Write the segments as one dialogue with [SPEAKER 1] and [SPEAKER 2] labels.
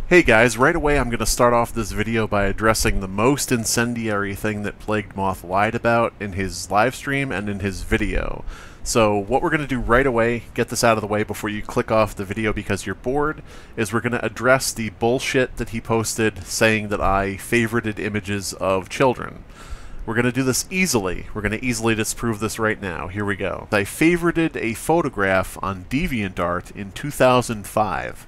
[SPEAKER 1] Hey guys, right away I'm going to start off this video by addressing the most incendiary thing that PlaguedMoth lied about in his livestream and in his video. So what we're going to do right away, get this out of the way before you click off the video because you're bored, is we're going to address the bullshit that he posted saying that I favorited images of children. We're going to do this easily. We're going to easily disprove this right now. Here we go. I favorited a photograph on DeviantArt in 2005.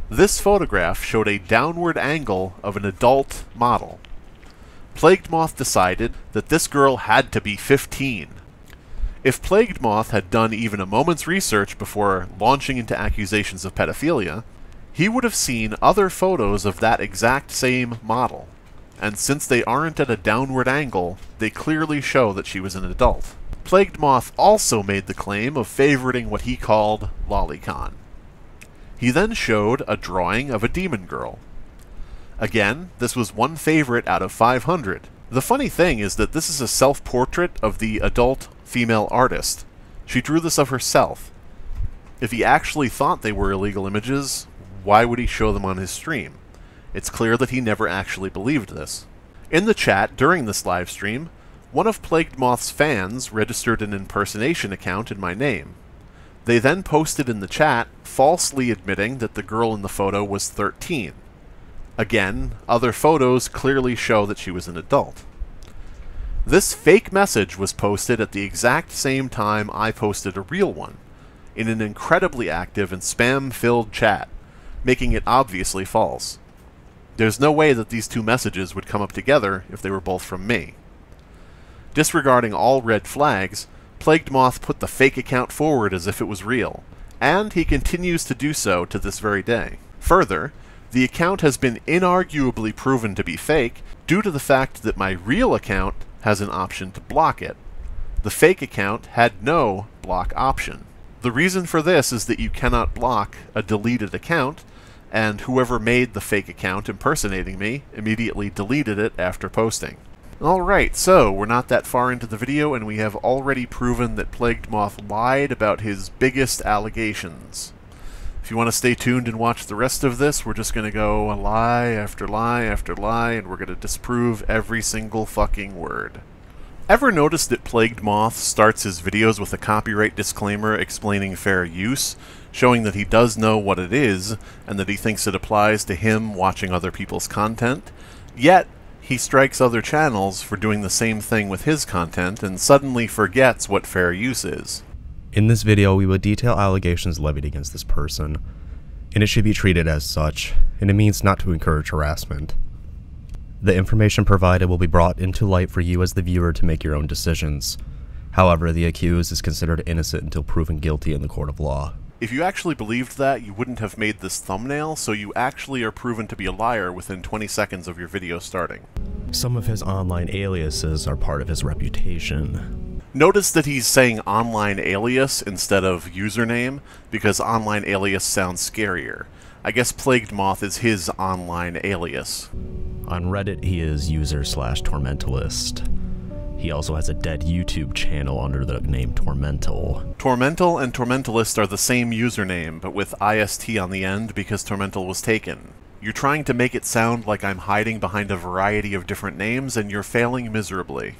[SPEAKER 1] This photograph showed a downward angle of an adult model. PlaguedMoth decided that this girl had to be 15. If PlaguedMoth had done even a moment's research before launching into accusations of pedophilia, he would have seen other photos of that exact same model. And since they aren't at a downward angle, they clearly show that she was an adult. PlaguedMoth also made the claim of favoriting what he called lolicon. He then showed a drawing of a demon girl. Again, this was one favorite out of 500. The funny thing is that this is a self-portrait of the adult female artist. She drew this of herself. If he actually thought they were illegal images, why would he show them on his stream? It's clear that he never actually believed this. In the chat during this live stream, one of PlaguedMoth's fans registered an impersonation account in my name. They then posted in the chat, falsely admitting that the girl in the photo was 13. Again, other photos clearly show that she was an adult. This fake message was posted at the exact same time I posted a real one, in an incredibly active and spam-filled chat, making it obviously false. There's no way that these two messages would come up together if they were both from me. Disregarding all red flags, PlaguedMoth put the fake account forward as if it was real, and he continues to do so to this very day. Further, the account has been inarguably proven to be fake due to the fact that my real account has an option to block it. The fake account had no block option. The reason for this is that you cannot block a deleted account, and whoever made the fake account impersonating me immediately deleted it after posting. Alright, so we're not that far into the video and we have already proven that PlaguedMoth lied about his biggest allegations. If you want to stay tuned and watch the rest of this, we're just going to go lie after lie after lie and we're going to disprove every single fucking word. Ever notice that PlaguedMoth starts his videos with a copyright disclaimer explaining fair use, showing that he does know what it is and that he thinks it applies to him watching other people's content? Yet, he strikes other channels for doing the same thing with his content and suddenly forgets what fair use is.
[SPEAKER 2] In this video, we will detail allegations levied against this person, and it should be treated as such, and it means not to encourage harassment. The information provided will be brought into light for you as the viewer to make your own decisions. However, the accused is considered innocent until proven guilty in the court of law.
[SPEAKER 1] If you actually believed that, you wouldn't have made this thumbnail, so you actually are proven to be a liar within 20 seconds of your video starting.
[SPEAKER 2] Some of his online aliases are part of his reputation.
[SPEAKER 1] Notice that he's saying online alias instead of username, because online alias sounds scarier. I guess PlaguedMoth is his online alias.
[SPEAKER 2] On Reddit, he is user/Tormentalist. He also has a dead YouTube channel under the name Tormental.
[SPEAKER 1] Tormental and Tormentalist are the same username, but with IST on the end because Tormental was taken. You're trying to make it sound like I'm hiding behind a variety of different names, and you're failing miserably.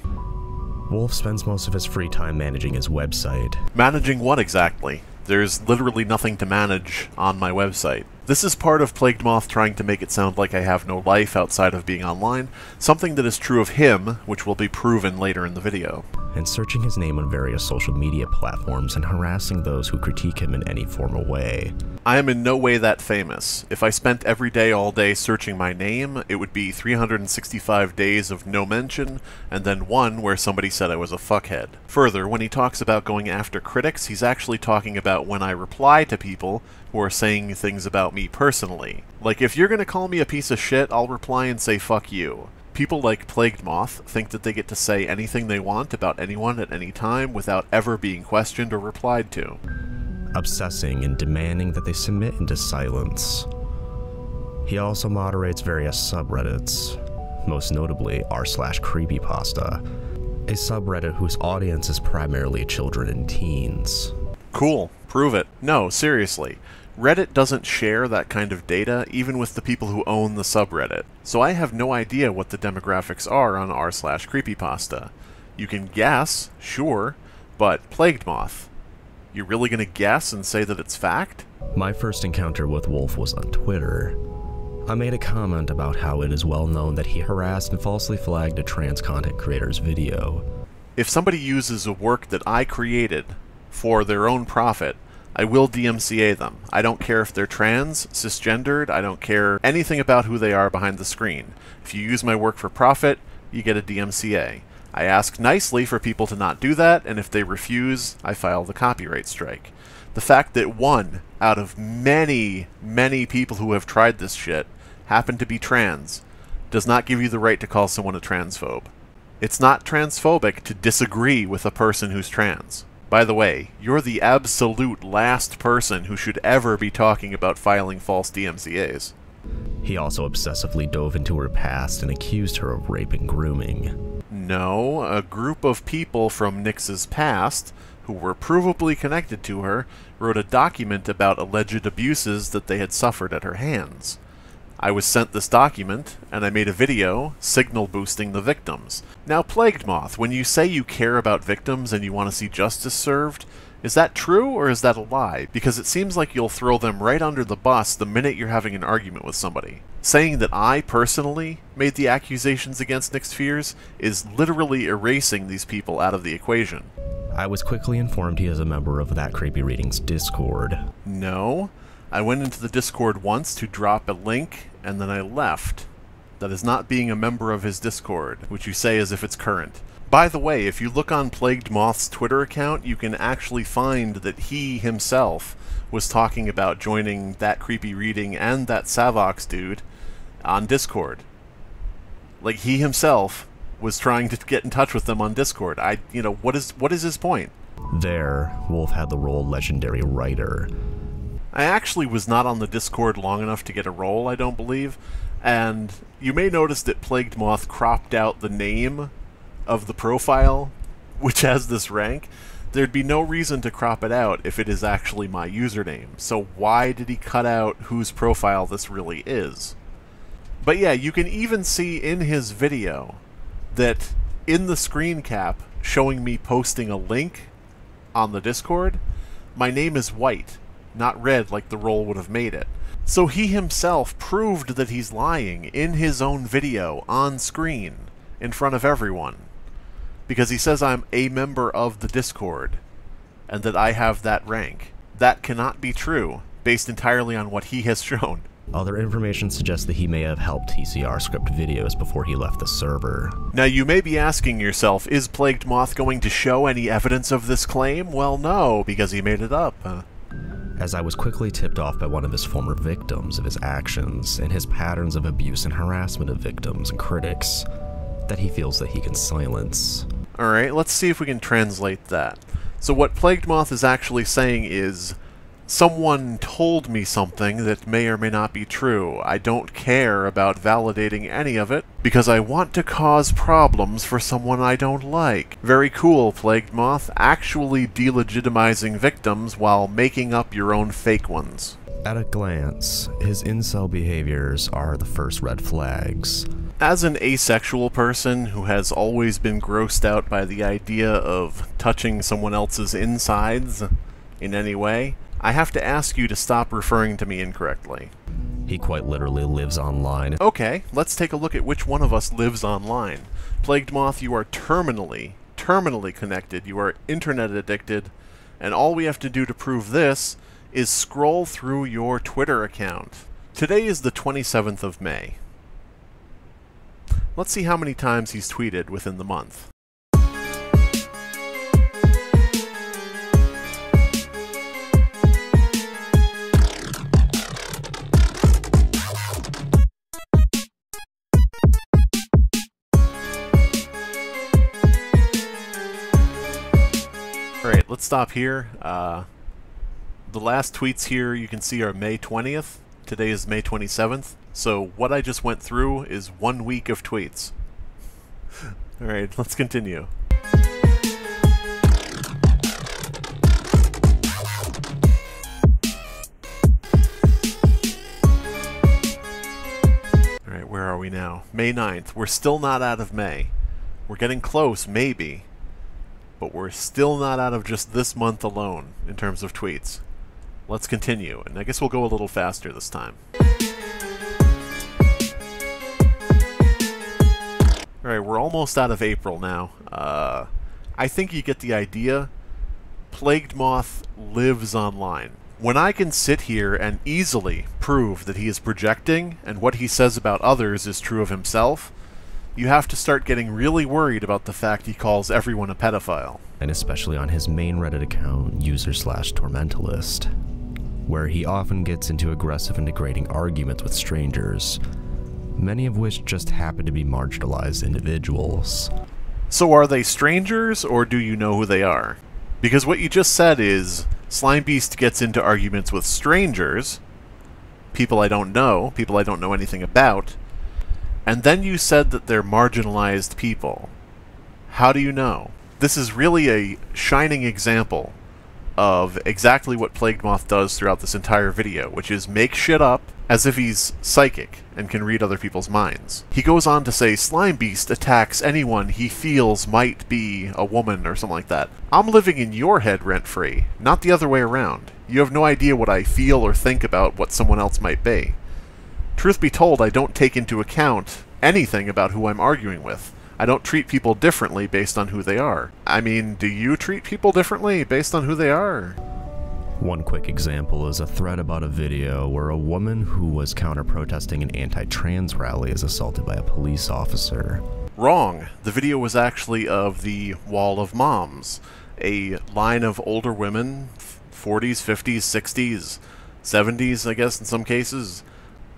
[SPEAKER 2] Wolf spends most of his free time managing his website.
[SPEAKER 1] Managing what exactly? There's literally nothing to manage on my website. This is part of PlaguedMoth trying to make it sound like I have no life outside of being online, something that is true of him, which will be proven later in the video.
[SPEAKER 2] And searching his name on various social media platforms and harassing those who critique him in any formal way.
[SPEAKER 1] I am in no way that famous. If I spent every day all day searching my name, it would be 365 days of no mention, and then one where somebody said I was a fuckhead. Further, when he talks about going after critics, he's actually talking about when I reply to people who are saying things about me personally. Like, if you're gonna call me a piece of shit, I'll reply and say fuck you. People like PlaguedMoth think that they get to say anything they want about anyone at any time without ever being questioned or replied to.
[SPEAKER 2] Obsessing and demanding that they submit into silence. He also moderates various subreddits, most notably r/creepypasta, a subreddit whose audience is primarily children and teens.
[SPEAKER 1] Cool. Prove it. No, seriously. Reddit doesn't share that kind of data, even with the people who own the subreddit, so I have no idea what the demographics are on r/creepypasta. You can guess, sure, but PlaguedMoth, you really gonna guess and say that it's fact?
[SPEAKER 2] My first encounter with Wolf was on Twitter. I made a comment about how it is well known that he harassed and falsely flagged a trans content creator's video.
[SPEAKER 1] If somebody uses a work that I created for their own profit, I will DMCA them. I don't care if they're trans, cisgendered, I don't care anything about who they are behind the screen. If you use my work for profit, you get a DMCA. I ask nicely for people to not do that, and if they refuse, I file the copyright strike. The fact that one out of many, many people who have tried this shit happen to be trans does not give you the right to call someone a transphobe. It's not transphobic to disagree with a person who's trans. By the way, you're the absolute last person who should ever be talking about filing false DMCAs.
[SPEAKER 2] He also obsessively dove into her past and accused her of rape and grooming.
[SPEAKER 1] No, a group of people from Nyx's past, who were provably connected to her, wrote a document about alleged abuses that they had suffered at her hands. I was sent this document, and I made a video signal boosting the victims. Now, PlaguedMoth, when you say you care about victims and you want to see justice served, is that true or is that a lie? Because it seems like you'll throw them right under the bus the minute you're having an argument with somebody. Saying that I personally made the accusations against Nyx Fears is literally erasing these people out of the equation.
[SPEAKER 2] I was quickly informed he is a member of That Creepy Readings Discord.
[SPEAKER 1] No. I went into the Discord once to drop a link, and then I left. That is not being a member of his Discord, which you say as if it's current. By the way, if you look on PlaguedMoth's Twitter account, you can actually find that he himself was talking about joining That Creepy Reading and that Savox dude on Discord. Like, he himself was trying to get in touch with them on Discord. What is his point?
[SPEAKER 2] There, Wolf had the role Legendary Writer.
[SPEAKER 1] I actually was not on the Discord long enough to get a role, I don't believe, and you may notice that PlaguedMoth cropped out the name of the profile, which has this rank. There'd be no reason to crop it out if it is actually my username, so why did he cut out whose profile this really is? But yeah, you can even see in his video that in the screen cap showing me posting a link on the Discord, my name is white, not red like the role would have made it. So he himself proved that he's lying in his own video on screen in front of everyone. Because he says I'm a member of the Discord and that I have that rank. That cannot be true, based entirely on what he has shown.
[SPEAKER 2] Other information suggests that he may have helped TCR script videos before he left the server.
[SPEAKER 1] Now you may be asking yourself, is PlaguedMoth going to show any evidence of this claim? Well, no, because he made it up.
[SPEAKER 2] As I was quickly tipped off by one of his former victims of his actions and his patterns of abuse and harassment of victims and critics that he feels that he can silence.
[SPEAKER 1] Alright, let's see if we can translate that. So what PlaguedMoth is actually saying is, someone told me something that may or may not be true. I don't care about validating any of it, because I want to cause problems for someone I don't like. Very cool, PlaguedMoth, actually delegitimizing victims while making up your own fake ones.
[SPEAKER 2] At a glance, his incel behaviors are the first red flags.
[SPEAKER 1] As an asexual person who has always been grossed out by the idea of touching someone else's insides in any way, I have to ask you to stop referring to me incorrectly.
[SPEAKER 2] He quite literally lives online.
[SPEAKER 1] Okay, let's take a look at which one of us lives online. PlaguedMoth, you are terminally connected, you are internet addicted, and all we have to do to prove this is scroll through your Twitter account. Today is the 27th of May. Let's see how many times he's tweeted within the month. Alright, let's stop here. The last tweets here you can see are May 20th. Today is May 27th. So what I just went through is 1 week of tweets. Alright, let's continue. Alright, where are we now? May 9th. We're still not out of May. We're getting close, maybe. But we're still not out of just this month alone, in terms of tweets. Let's continue, and I guess we'll go a little faster this time. Alright, we're almost out of April now. I think you get the idea. PlaguedMoth lives online. When I can sit here and easily prove that he is projecting and what he says about others is true of himself, you have to start getting really worried about the fact he calls everyone a pedophile.
[SPEAKER 2] And especially on his main Reddit account, user/Tormentalist, where he often gets into aggressive and degrading arguments with strangers, many of which just happen to be marginalized individuals.
[SPEAKER 1] So are they strangers, or do you know who they are? Because what you just said is, Slimebeast gets into arguments with strangers, people I don't know anything about, and then you said that they're marginalized people. How do you know? This is really a shining example of exactly what PlaguedMoth does throughout this entire video, which is make shit up as if he's psychic and can read other people's minds. He goes on to say Slimebeast attacks anyone he feels might be a woman or something like that. I'm living in your head rent-free, not the other way around. You have no idea what I feel or think about what someone else might be. Truth be told, I don't take into account anything about who I'm arguing with. I don't treat people differently based on who they are. I mean, do you treat people differently based on who they are?
[SPEAKER 2] One quick example is a thread about a video where a woman who was counter-protesting an anti-trans rally is assaulted by a police officer.
[SPEAKER 1] Wrong. The video was actually of the Wall of Moms, a line of older women, 40s, 50s, 60s, 70s, I guess in some cases,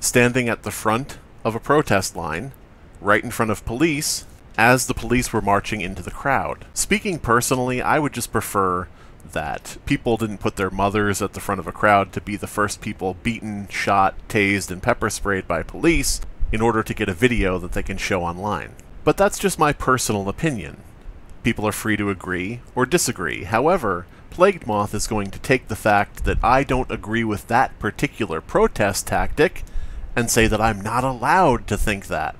[SPEAKER 1] standing at the front of a protest line, right in front of police, as the police were marching into the crowd. Speaking personally, I would just prefer that people didn't put their mothers at the front of a crowd to be the first people beaten, shot, tased, and pepper sprayed by police in order to get a video that they can show online. But that's just my personal opinion. People are free to agree or disagree. However, PlaguedMoth is going to take the fact that I don't agree with that particular protest tactic and say that I'm not allowed to think that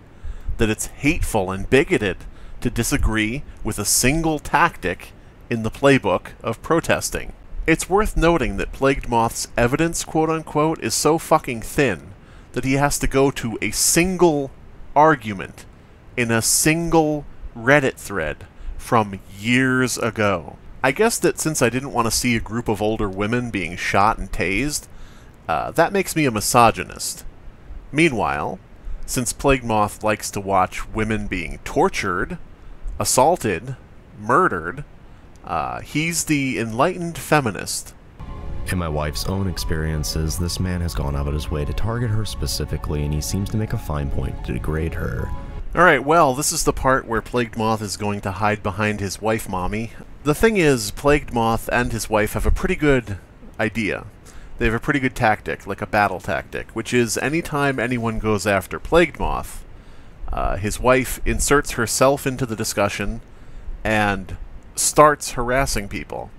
[SPEAKER 1] it's hateful and bigoted to disagree with a single tactic in the playbook of protesting. It's worth noting that PlaguedMoth's evidence, quote-unquote, is so fucking thin that he has to go to a single argument in a single Reddit thread from years ago. I guess that since I didn't want to see a group of older women being shot and tased, that makes me a misogynist. Meanwhile, since PlaguedMoth likes to watch women being tortured, assaulted, murdered, he's the enlightened feminist.
[SPEAKER 2] In my wife's own experiences, this man has gone out of his way to target her specifically, and he seems to make a fine point to degrade her.
[SPEAKER 1] Alright, well, this is the part where PlaguedMoth is going to hide behind his wife, Mommy. The thing is, PlaguedMoth and his wife have a pretty good idea. They have a pretty good tactic, like a battle tactic, which is anytime anyone goes after PlaguedMoth, his wife inserts herself into the discussion and starts harassing people.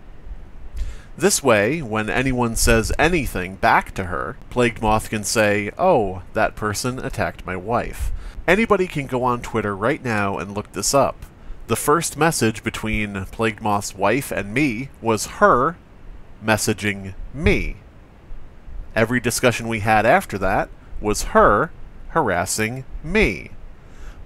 [SPEAKER 1] This way, when anyone says anything back to her, PlaguedMoth can say, "Oh, that person attacked my wife." Anybody can go on Twitter right now and look this up. The first message between PlaguedMoth's wife and me was her messaging me. Every discussion we had after that was her harassing me.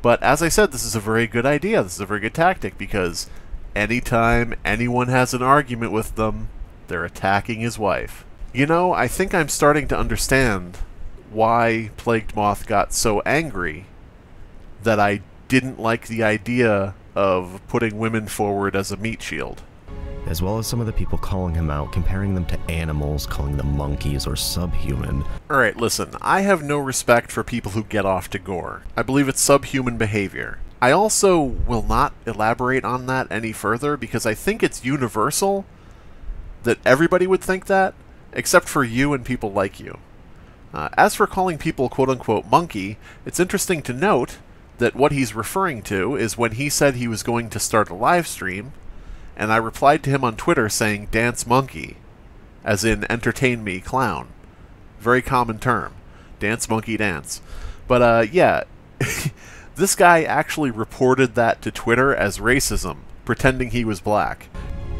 [SPEAKER 1] But as I said, this is a very good idea. This is a very good tactic because anytime anyone has an argument with them, they're attacking his wife. You know, I think I'm starting to understand why PlaguedMoth got so angry that I didn't like the idea of putting women forward as a meat shield.
[SPEAKER 2] As well as some of the people calling him out, comparing them to animals, calling them monkeys or subhuman.
[SPEAKER 1] Alright, listen, I have no respect for people who get off to gore. I believe it's subhuman behavior. I also will not elaborate on that any further because I think it's universal that everybody would think that, except for you and people like you. As for calling people quote-unquote monkey, it's interesting to note that what he's referring to is when he said he was going to start a live stream, and I replied to him on Twitter saying dance monkey, as in entertain me clown. Very common term. Dance monkey dance. But yeah, This guy actually reported that to Twitter as racism, pretending he was black.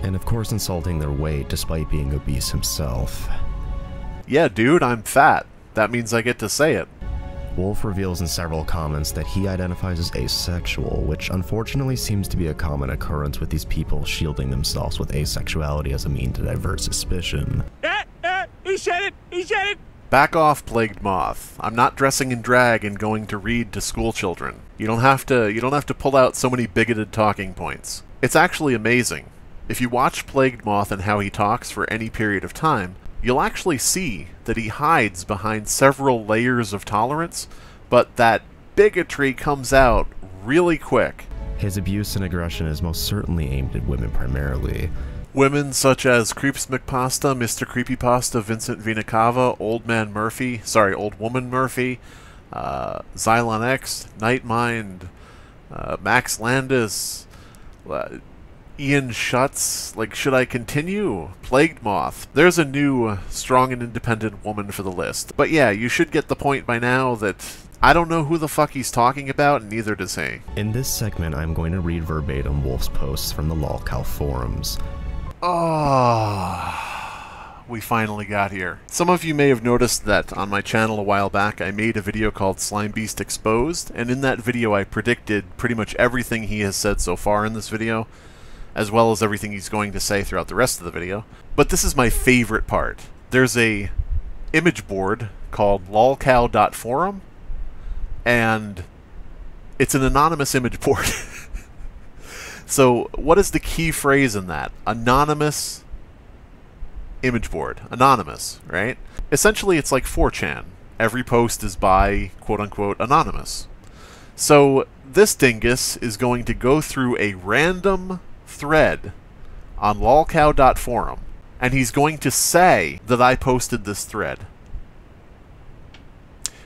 [SPEAKER 2] And of course insulting their weight despite being obese himself.
[SPEAKER 1] Yeah, dude, I'm fat. That means I get to say it.
[SPEAKER 2] Wolf reveals in several comments that he identifies as asexual, which unfortunately seems to be a common occurrence with these people shielding themselves with asexuality as a mean to divert suspicion.
[SPEAKER 3] He said it! He said it!
[SPEAKER 1] Back off, PlaguedMoth. I'm not dressing in drag and going to read to school children. You don't have to pull out so many bigoted talking points. It's actually amazing. If you watch PlaguedMoth and how he talks for any period of time, you'll actually see that he hides behind several layers of tolerance, but that bigotry comes out really quick.
[SPEAKER 2] His abuse and aggression is most certainly aimed at women primarily.
[SPEAKER 1] Women such as Creeps McPasta, Mr. Creepypasta, Vincent Vinacava, Old Woman Murphy, Xylon X, Nightmind, Max Landis, Ian Schutz. Like, should I continue? PlaguedMoth. There's a new, strong and independent woman for the list. But yeah, you should get the point by now that I don't know who the fuck he's talking about, and neither does he.
[SPEAKER 2] In this segment, I'm going to read verbatim Wolf's posts from the lolcow forums.
[SPEAKER 1] Oh, we finally got here. Some of you may have noticed that on my channel a while back I made a video called Slimebeast Exposed, and in that video I predicted pretty much everything he has said so far in this video, as well as everything he's going to say throughout the rest of the video. But this is my favorite part. There's a image board called lolcow.forum, and it's an anonymous image board. So, what is the key phrase in that? Anonymous image board. Anonymous, right? Essentially, it's like 4chan. Every post is by, quote-unquote, anonymous. So, this dingus is going to go through a random thread on lolcow.forum, and he's going to say that I posted this thread.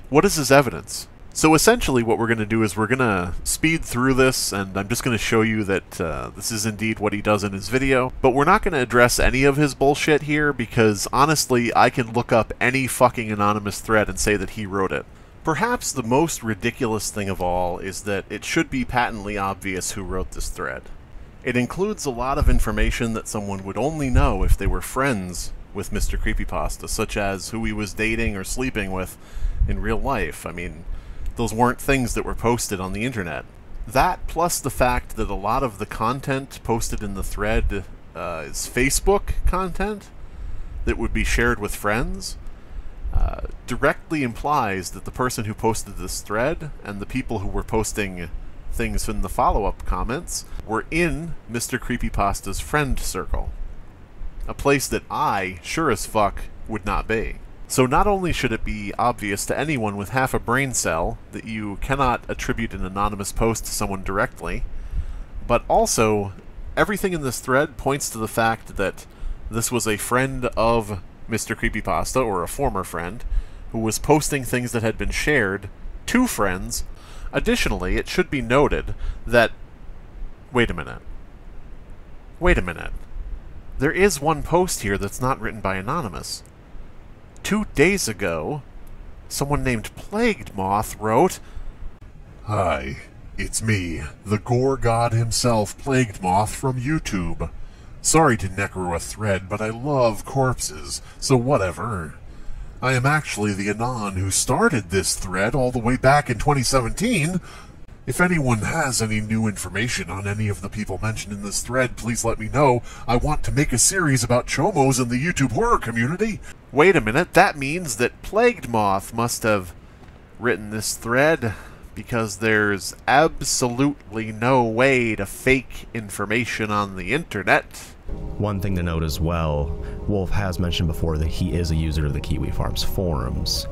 [SPEAKER 1] What is his evidence? So essentially what we're going to do is we're going to speed through this, and I'm just going to show you that this is indeed what he does in his video. But we're not going to address any of his bullshit here, because honestly, I can look up any fucking anonymous thread and say that he wrote it. Perhaps the most ridiculous thing of all is that it should be patently obvious who wrote this thread. It includes a lot of information that someone would only know if they were friends with Mr. Creepypasta, such as who he was dating or sleeping with in real life. I mean, those weren't things that were posted on the internet. That, plus the fact that a lot of the content posted in the thread is Facebook content that would be shared with friends, directly implies that the person who posted this thread and the people who were posting things in the follow-up comments were in Mr. Creepypasta's friend circle. A place that I, sure as fuck, would not be. So not only should it be obvious to anyone with half a brain cell that you cannot attribute an anonymous post to someone directly, but also everything in this thread points to the fact that this was a friend of Mr. Creepypasta, or a former friend, who was posting things that had been shared to friends. Additionally, it should be noted that... Wait a minute. There is one post here that's not written by Anonymous. 2 days ago, someone named PlaguedMoth wrote,
[SPEAKER 4] "Hi, it's me, the gore god himself, PlaguedMoth from YouTube. Sorry to necro a thread, but I love corpses, so whatever. I am actually the Anon who started this thread all the way back in 2017. If anyone has any new information on any of the people mentioned in this thread, please let me know. I want to make a series about chomos in the YouTube horror community."
[SPEAKER 1] Wait a minute, that means that PlaguedMoth must have written this thread, because there's absolutely no way to fake information on the internet.
[SPEAKER 2] One thing to note as well, Wolf has mentioned before that he is a user of the Kiwi Farms forums.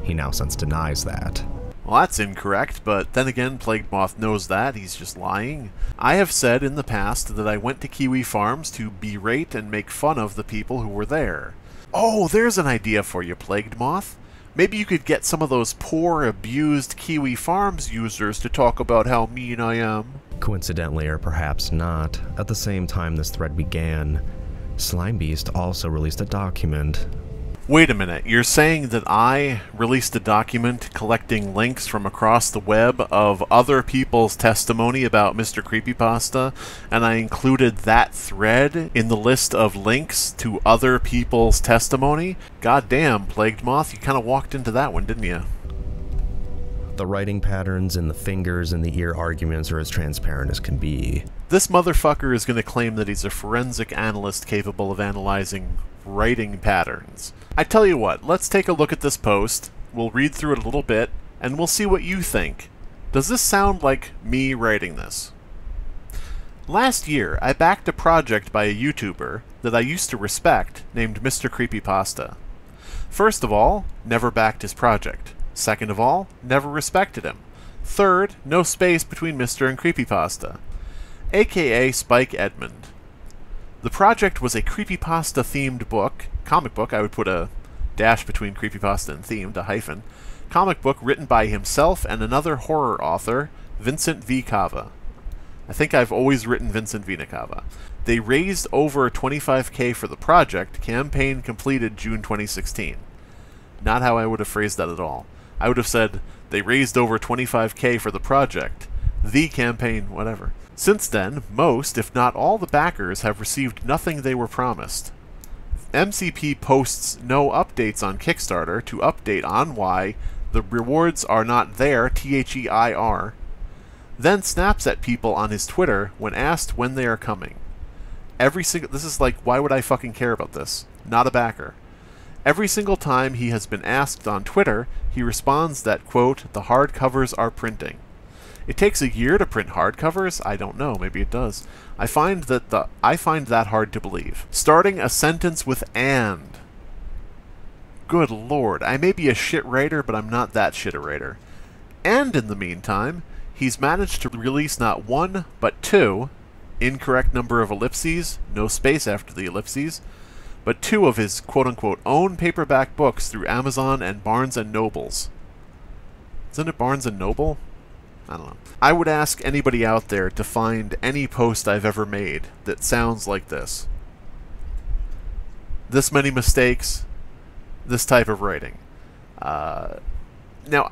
[SPEAKER 2] He now since denies that.
[SPEAKER 1] Well, that's incorrect, but then again, PlaguedMoth knows that. He's just lying. I have said in the past that I went to Kiwi Farms to berate and make fun of the people who were there. Oh, there's an idea for you, PlaguedMoth. Maybe you could get some of those poor, abused Kiwi Farms users to talk about how mean I am.
[SPEAKER 2] Coincidentally, or perhaps not, at the same time this thread began, Slimebeast also released a document.
[SPEAKER 1] Wait a minute, you're saying that I released a document collecting links from across the web of other people's testimony about Mr. Creepypasta, and I included that thread in the list of links to other people's testimony? Goddamn, PlaguedMoth, you kind of walked into that one, didn't you?
[SPEAKER 2] The writing patterns and the fingers and the ear arguments are as transparent as can be.
[SPEAKER 1] This motherfucker is going to claim that he's a forensic analyst capable of analyzing writing patterns. I tell you what, let's take a look at this post, we'll read through it a little bit, and we'll see what you think. Does this sound like me writing this? Last year, I backed a project by a YouTuber that I used to respect named Mr. Creepypasta. First of all, never backed his project. Second of all, never respected him. Third, no space between Mr. and Creepypasta. AKA Spike Edmund. The project was a creepypasta-themed book, comic book, I would put a dash between creepypasta and themed, a hyphen, comic book written by himself and another horror author, Vincent V. Cava. I think I've always written Vincent V. Cava. They raised over $25K for the project, campaign completed June 2016. Not how I would have phrased that at all. I would have said, they raised over $25K for the project, the campaign, whatever. Since then, most, if not all, the backers have received nothing they were promised. MCP posts no updates on Kickstarter to update on why the rewards are not there, THEIR, then snaps at people on his Twitter when asked when they are coming. This is like, why would I fucking care about this? Not a backer. Every single time he has been asked on Twitter, he responds that, quote, the hardcovers are printing. It takes a year to print hardcovers? I don't know, maybe it does. I find that hard to believe. Starting a sentence with "and." Good lord, I may be a shit writer, but I'm not that shit a writer. And in the meantime, he's managed to release not one, but two, incorrect number of ellipses, no space after the ellipses, but two of his quote-unquote own paperback books through Amazon and Barnes & Nobles. Isn't it Barnes & Noble? I don't know. I would ask anybody out there to find any post I've ever made that sounds like this. This many mistakes, this type of writing. Now,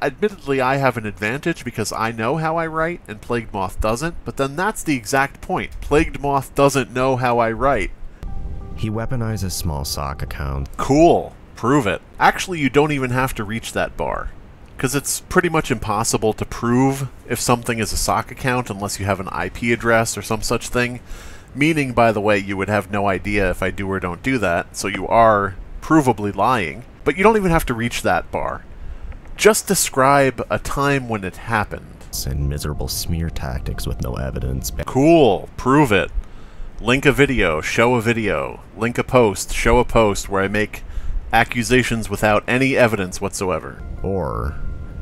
[SPEAKER 1] admittedly, I have an advantage because I know how I write and PlaguedMoth doesn't, but then that's the exact point. PlaguedMoth doesn't know how I write.
[SPEAKER 2] He weaponizes small sock accounts.
[SPEAKER 1] Cool. Prove it. Actually, you don't even have to reach that bar, because it's pretty much impossible to prove if something is a sock account unless you have an IP address or some such thing. Meaning, by the way, you would have no idea if I do or don't do that, so you are provably lying. But you don't even have to reach that bar. Just describe a time when it happened.
[SPEAKER 2] And miserable smear tactics with no evidence.
[SPEAKER 1] Cool. Prove it. Link a video, show a video. Link a post, show a post where I make accusations without any evidence whatsoever.
[SPEAKER 2] Or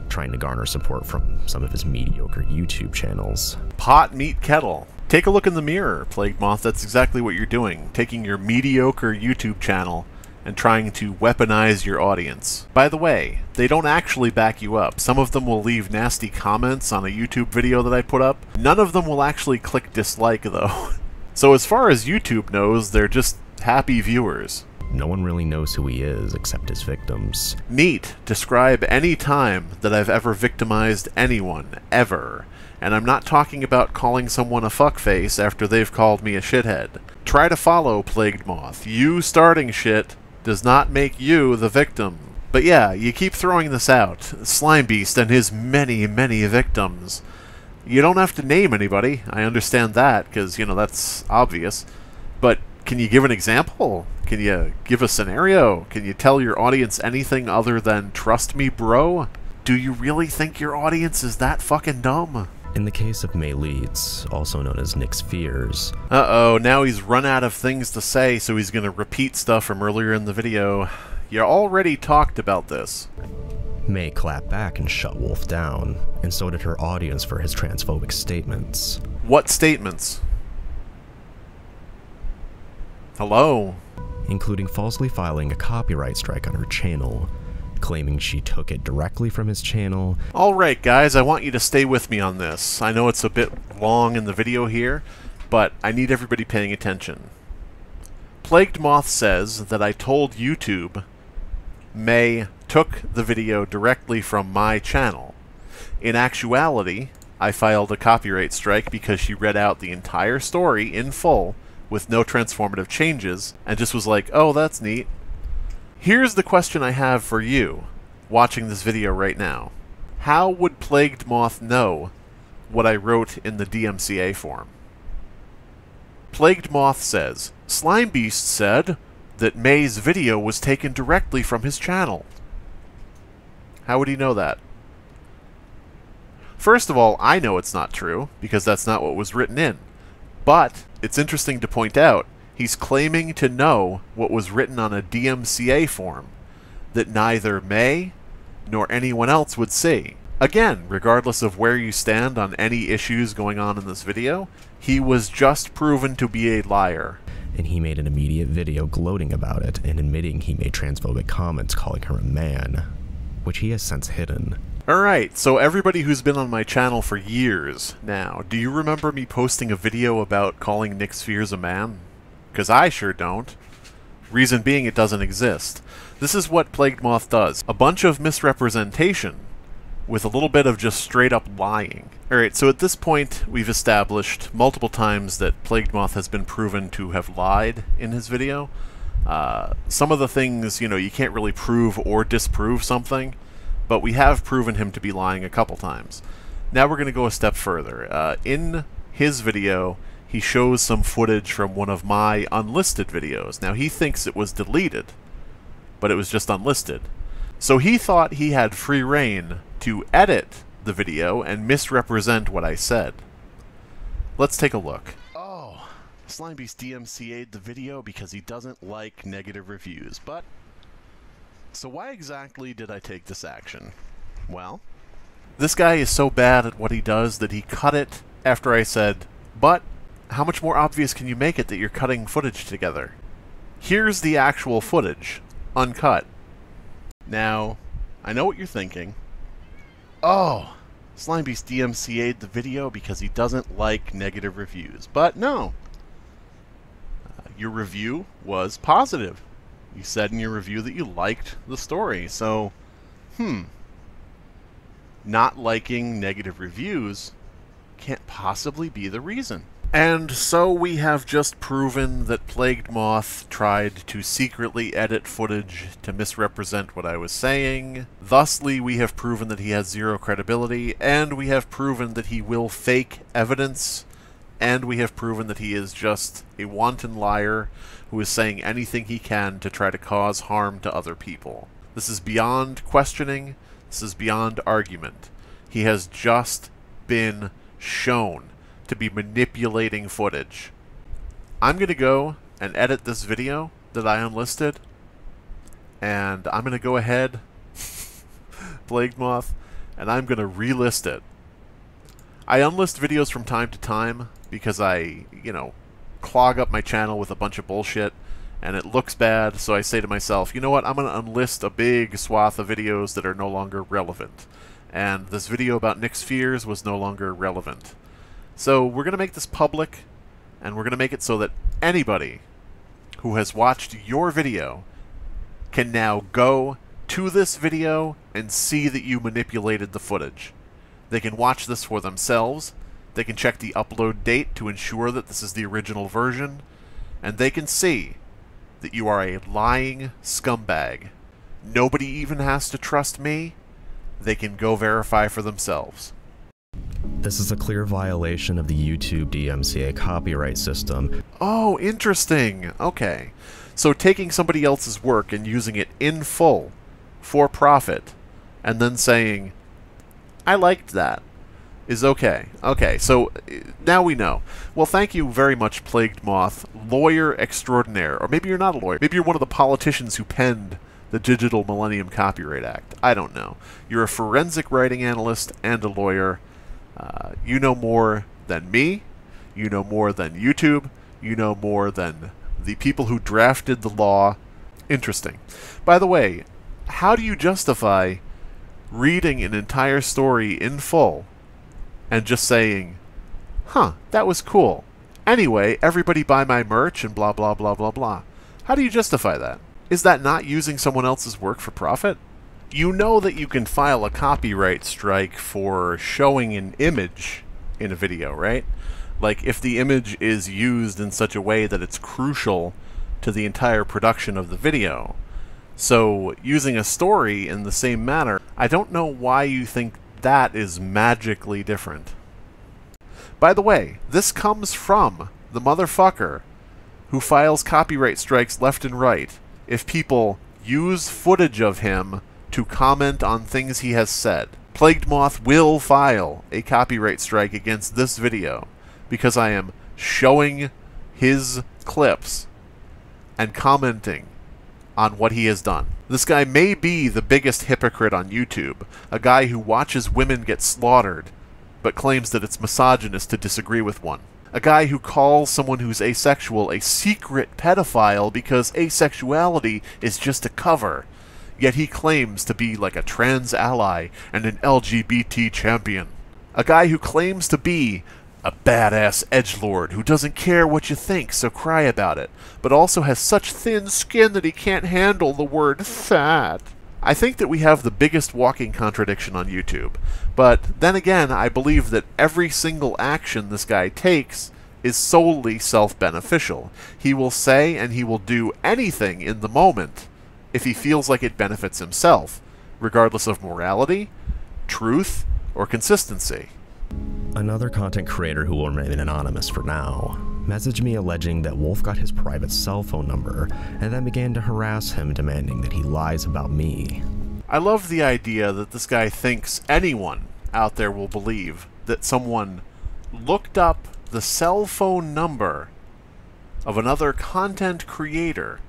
[SPEAKER 2] trying to garner support from some of his mediocre YouTube channels.
[SPEAKER 1] Pot, meet, kettle. Take a look in the mirror, PlaguedMoth. That's exactly what you're doing. Taking your mediocre YouTube channel and trying to weaponize your audience. By the way, they don't actually back you up. Some of them will leave nasty comments on a YouTube video that I put up. None of them will actually click dislike, though. So as far as YouTube knows, they're just happy viewers.
[SPEAKER 2] No one really knows who he is except his victims.
[SPEAKER 1] Neat. Describe any time that I've ever victimized anyone, ever. And I'm not talking about calling someone a fuckface after they've called me a shithead. Try to follow, PlaguedMoth. You starting shit does not make you the victim. But yeah, you keep throwing this out. Slimebeast and his many, many victims. You don't have to name anybody. I understand that, because, you know, that's obvious. But can you give an example? Can you give a scenario? Can you tell your audience anything other than, trust me, bro? Do you really think your audience is that fucking dumb?
[SPEAKER 2] In the case of May Leeds, also known as Nick's Fears.
[SPEAKER 1] Uh-oh, now he's run out of things to say, so he's gonna repeat stuff from earlier in the video. You already talked about this.
[SPEAKER 2] May clapped back and shut Wolf down, and so did her audience for his transphobic statements.
[SPEAKER 1] What statements? Hello?
[SPEAKER 2] Including falsely filing a copyright strike on her channel, claiming she took it directly from his channel.
[SPEAKER 1] Alright guys, I want you to stay with me on this. I know it's a bit long in the video here, but I need everybody paying attention. PlaguedMoth says that I told YouTube May took the video directly from my channel. In actuality, I filed a copyright strike because she read out the entire story in full with no transformative changes and just was like, oh, that's neat. Here's the question I have for you, watching this video right now. How would PlaguedMoth know what I wrote in the DMCA form? PlaguedMoth says, Slimebeast said that May's video was taken directly from his channel. How would he know that? First of all, I know it's not true, because that's not what was written in. But it's interesting to point out, he's claiming to know what was written on a DMCA form that neither May nor anyone else would see. Again, regardless of where you stand on any issues going on in this video, he was just proven to be a liar.
[SPEAKER 2] And he made an immediate video gloating about it and admitting he made transphobic comments calling her a man, which he has since hidden.
[SPEAKER 1] Alright, so everybody who's been on my channel for years now, do you remember me posting a video about calling Nick Spheres a man? Because I sure don't. Reason being, it doesn't exist. This is what PlaguedMoth does. A bunch of misrepresentation with a little bit of just straight up lying. Alright, so at this point we've established multiple times that PlaguedMoth has been proven to have lied in his video. Some of the things, you know, you can't really prove or disprove something, but we have proven him to be lying a couple times. Now we're going to go a step further. In his video, he shows some footage from one of my unlisted videos. Now he thinks it was deleted, but it was just unlisted. So he thought he had free reign to edit the video and misrepresent what I said. Let's take a look. Oh, Slimebeast DMCA'd the video because he doesn't like negative reviews, but... So why exactly did I take this action? Well, this guy is so bad at what he does that he cut it after I said, but how much more obvious can you make it that you're cutting footage together? Here's the actual footage, uncut. Now, I know what you're thinking. Oh, Slimebeast DMCA'd the video because he doesn't like negative reviews. But no. Your review was positive. You said in your review that you liked the story, so, not liking negative reviews can't possibly be the reason. And so we have just proven that PlaguedMoth tried to secretly edit footage to misrepresent what I was saying. Thusly, we have proven that he has zero credibility, and we have proven that he will fake evidence, and we have proven that he is just a wanton liar who is saying anything he can to try to cause harm to other people. This is beyond questioning. This is beyond argument. He has just been shown to be manipulating footage. I'm going to go and edit this video that I unlisted, and I'm going to go ahead, PlaguedMoth, and I'm going to relist it. I unlist videos from time to time because I, clog up my channel with a bunch of bullshit, and it looks bad, so I say to myself, you know what, I'm going to unlist a big swath of videos that are no longer relevant. And this video about Nick Spheres was no longer relevant. So we're going to make this public, and we're going to make it so that anybody who has watched your video can now go to this video and see that you manipulated the footage. They can watch this for themselves. They can check the upload date to ensure that this is the original version, and they can see that you are a lying scumbag. Nobody even has to trust me. They can go verify for themselves.
[SPEAKER 2] This is a clear violation of the YouTube DMCA copyright system.
[SPEAKER 1] Oh, interesting. Okay. So taking somebody else's work and using it in full for profit, and then saying, I liked that, is okay. Okay, so now we know. Well, thank you very much, PlaguedMoth, lawyer extraordinaire. Or maybe you're not a lawyer. Maybe you're one of the politicians who penned the Digital Millennium Copyright Act. I don't know. You're a forensic writing analyst and a lawyer. You know more than me. You know more than YouTube. You know more than the people who drafted the law. Interesting. By the way, how do you justify reading an entire story in full and just saying, huh, that was cool. Anyway, everybody buy my merch and blah, blah, blah, blah, blah. How do you justify that? Is that not using someone else's work for profit? You know that you can file a copyright strike for showing an image in a video, right? Like, if the image is used in such a way that it's crucial to the entire production of the video. So, using a story in the same manner, I don't know why you think that is magically different. By the way, this comes from the motherfucker who files copyright strikes left and right if people use footage of him to comment on things he has said. PlaguedMoth will file a copyright strike against this video because I am showing his clips and commenting on what he has done. This guy may be the biggest hypocrite on YouTube, a guy who watches women get slaughtered, but claims that it's misogynist to disagree with one. A guy who calls someone who's asexual a secret pedophile because asexuality is just a cover, yet he claims to be like a trans ally and an LGBT champion. A guy who claims to be a badass edgelord who doesn't care what you think, so cry about it, but also has such thin skin that he can't handle the word fat. I think that we have the biggest walking contradiction on YouTube, but then again, I believe that every single action this guy takes is solely self-beneficial. He will say and he will do anything in the moment if he feels like it benefits himself, regardless of morality, truth, or consistency.
[SPEAKER 2] Another content creator who will remain anonymous for now messaged me alleging that Wolf got his private cell phone number and then began to harass him, demanding that he lies about me.
[SPEAKER 1] I love the idea that this guy thinks anyone out there will believe that someone looked up the cell phone number of another content creator,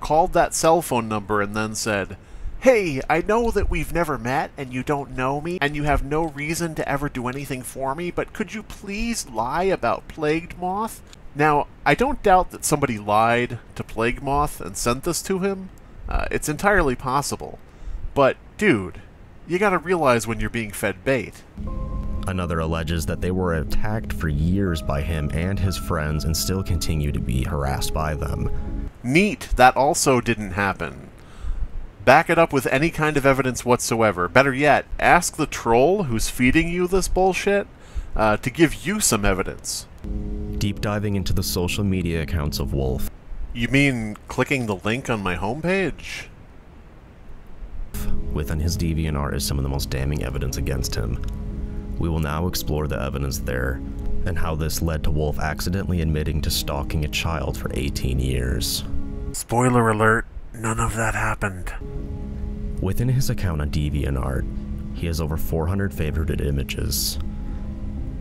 [SPEAKER 1] called that cell phone number, and then said, "Hey, I know that we've never met and you don't know me and you have no reason to ever do anything for me, but could you please lie about PlaguedMoth?" Now, I don't doubt that somebody lied to PlaguedMoth and sent this to him. It's entirely possible. But, dude, you gotta realize when you're being fed bait.
[SPEAKER 2] Another alleges that they were attacked for years by him and his friends and still continue to be harassed by them.
[SPEAKER 1] Neat, that also didn't happen. Back it up with any kind of evidence whatsoever. Better yet, ask the troll who's feeding you this bullshit to give you some evidence.
[SPEAKER 2] Deep diving into the social media accounts of Wolf.
[SPEAKER 1] You mean clicking the link on my homepage?
[SPEAKER 2] Within his DeviantArt is some of the most damning evidence against him. We will now explore the evidence there, and how this led to Wolf accidentally admitting to stalking a child for 18 years.
[SPEAKER 1] Spoiler alert, none of that happened.
[SPEAKER 2] Within his account on DeviantArt, he has over 400 favorited images,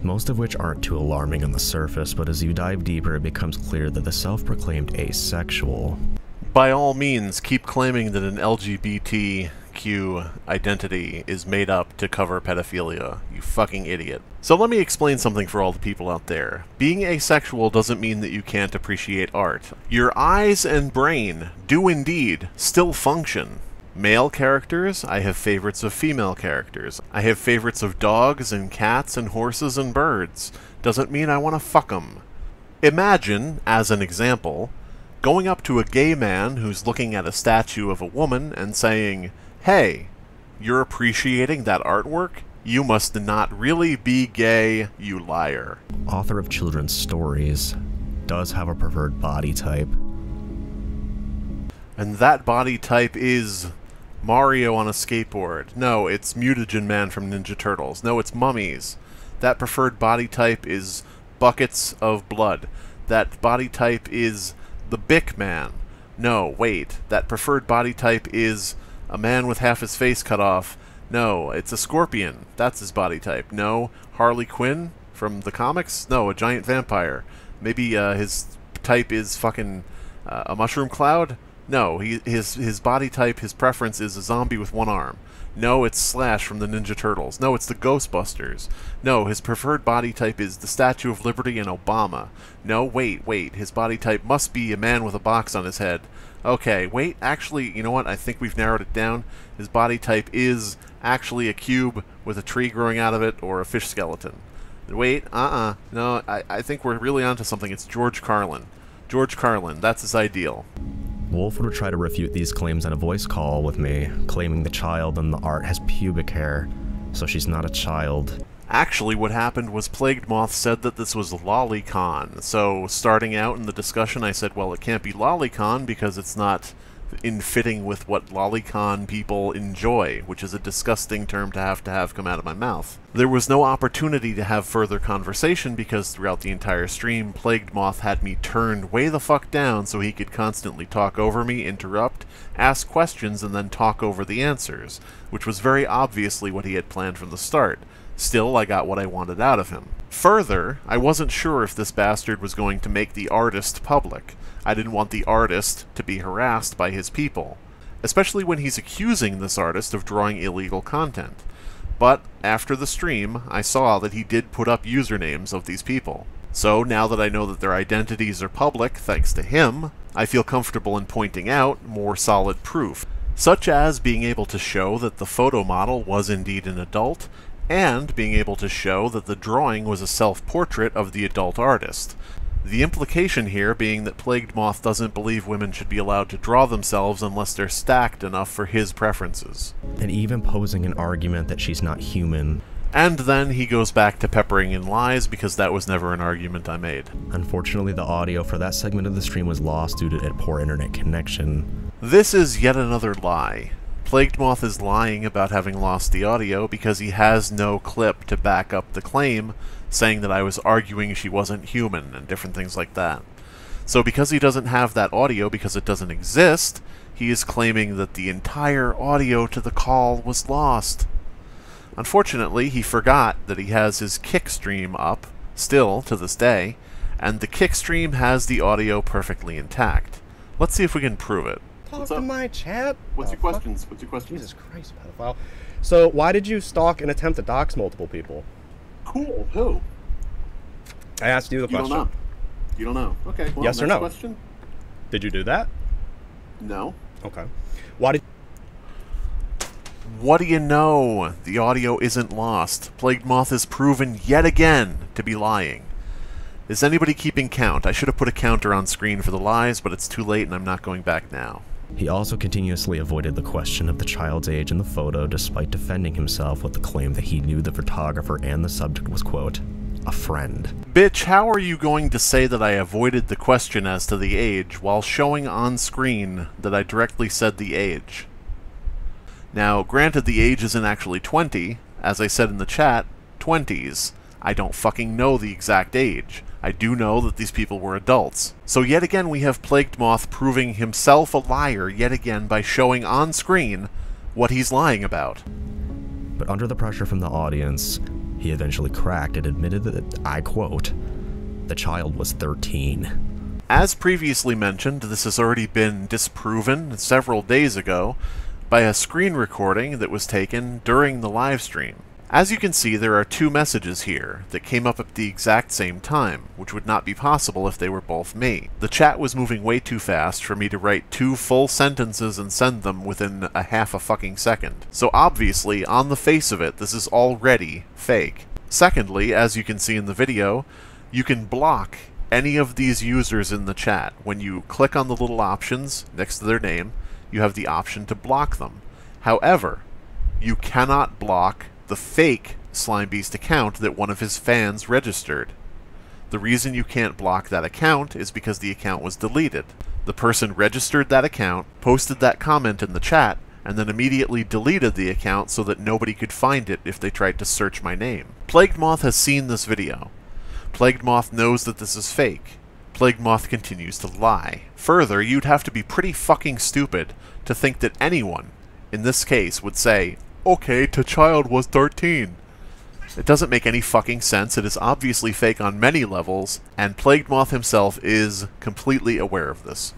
[SPEAKER 2] most of which aren't too alarming on the surface, but as you dive deeper it becomes clear that the self-proclaimed asexual...
[SPEAKER 1] By all means, keep claiming that an LGBTQ identity is made up to cover pedophilia, you fucking idiot. So let me explain something for all the people out there. Being asexual doesn't mean that you can't appreciate art. Your eyes and brain do indeed still function. Male characters, I have favorites of female characters. I have favorites of dogs and cats and horses and birds. Doesn't mean I want to fuck them. Imagine, as an example, going up to a gay man who's looking at a statue of a woman and saying, "Hey, you're appreciating that artwork? You must not really be gay, you liar."
[SPEAKER 2] Author of children's stories does have a preferred body type.
[SPEAKER 1] And that body type is Mario on a skateboard. No, it's Mutagen Man from Ninja Turtles. No, it's mummies. That preferred body type is buckets of blood. That body type is the Bic Man. No, wait. That preferred body type is a man with half his face cut off. No, it's a scorpion. That's his body type. No, Harley Quinn from the comics? No, a giant vampire. Maybe his type is fucking a mushroom cloud? No, his body type, his preference is a zombie with one arm. No, it's Slash from the Ninja Turtles. No, it's the Ghostbusters. No, his preferred body type is the Statue of Liberty and Obama. No, wait, his body type must be a man with a box on his head. Okay, wait, actually, you know what? I think we've narrowed it down. His body type is actually a cube with a tree growing out of it or a fish skeleton. Wait, no, I think we're really onto something. It's George Carlin. George Carlin, that's his ideal.
[SPEAKER 2] Wolf would try to refute these claims in a voice call with me, claiming the child in the art has pubic hair, so she's not a child.
[SPEAKER 1] Actually, what happened was PlaguedMoth said that this was Lolicon. So, starting out in the discussion, I said, well, it can't be Lolicon because it's not in fitting with what Lolicon people enjoy, which is a disgusting term to have come out of my mouth. There was no opportunity to have further conversation because throughout the entire stream, PlaguedMoth had me turned way the fuck down so he could constantly talk over me, interrupt, ask questions, and then talk over the answers, which was very obviously what he had planned from the start. Still, I got what I wanted out of him. Further, I wasn't sure if this bastard was going to make the artist public. I didn't want the artist to be harassed by his people, especially when he's accusing this artist of drawing illegal content. But after the stream, I saw that he did put up usernames of these people. So now that I know that their identities are public, thanks to him, I feel comfortable in pointing out more solid proof, such as being able to show that the photo model was indeed an adult, and being able to show that the drawing was a self-portrait of the adult artist. The implication here being that PlaguedMoth doesn't believe women should be allowed to draw themselves unless they're stacked enough for his preferences.
[SPEAKER 2] And even posing an argument that she's not human.
[SPEAKER 1] And then he goes back to peppering in lies because that was never an argument I made.
[SPEAKER 2] Unfortunately, the audio for that segment of the stream was lost due to a poor internet connection.
[SPEAKER 1] This is yet another lie. PlaguedMoth is lying about having lost the audio because he has no clip to back up the claim, saying that I was arguing she wasn't human and different things like that. So because he doesn't have that audio because it doesn't exist, he is claiming that the entire audio to the call was lost. Unfortunately, he forgot that he has his Kick stream up, still to this day, and the Kick stream has the audio perfectly intact. Let's see if we can prove it.
[SPEAKER 5] Talk to my chat.
[SPEAKER 1] What's your questions? What's your questions?
[SPEAKER 5] Jesus Christ, pedophile. So, why did you stalk and attempt to dox multiple people?
[SPEAKER 1] Cool. Who?
[SPEAKER 5] I asked you the question.
[SPEAKER 1] You don't know. You don't know. Okay. Well,
[SPEAKER 5] yes or no?
[SPEAKER 1] Question?
[SPEAKER 5] Did you do that?
[SPEAKER 1] No.
[SPEAKER 5] Okay. Why did...
[SPEAKER 1] What do you know? The audio isn't lost. PlaguedMoth is proven yet again to be lying. Is anybody keeping count? I should have put a counter on screen for the lies, but it's too late and I'm not going back now.
[SPEAKER 2] He also continuously avoided the question of the child's age in the photo despite defending himself with the claim that he knew the photographer and the subject was, quote, a friend.
[SPEAKER 1] Bitch, how are you going to say that I avoided the question as to the age while showing on screen that I directly said the age? Now, granted the age isn't actually 20, as I said in the chat, 20s. I don't fucking know the exact age. I do know that these people were adults. So yet again we have PlaguedMoth proving himself a liar yet again by showing on screen what he's lying about.
[SPEAKER 2] But under the pressure from the audience, he eventually cracked and admitted that, I quote, the child was 13.
[SPEAKER 1] As previously mentioned, this has already been disproven several days ago by a screen recording that was taken during the live stream. As you can see, there are two messages here that came up at the exact same time, which would not be possible if they were both me. The chat was moving way too fast for me to write 2 full sentences and send them within a half a fucking second. So obviously, on the face of it, this is already fake. Secondly, as you can see in the video, you can block any of these users in the chat. When you click on the little options next to their name, you have the option to block them. However, you cannot block the fake Slimebeast account that one of his fans registered. The reason you can't block that account is because the account was deleted. The person registered that account, posted that comment in the chat, and then immediately deleted the account so that nobody could find it if they tried to search my name. PlaguedMoth has seen this video. PlaguedMoth knows that this is fake. PlaguedMoth continues to lie. Further, you'd have to be pretty fucking stupid to think that anyone, in this case, would say, okay, the child was 13. It doesn't make any fucking sense. It is obviously fake on many levels, and PlaguedMoth himself is completely aware of this.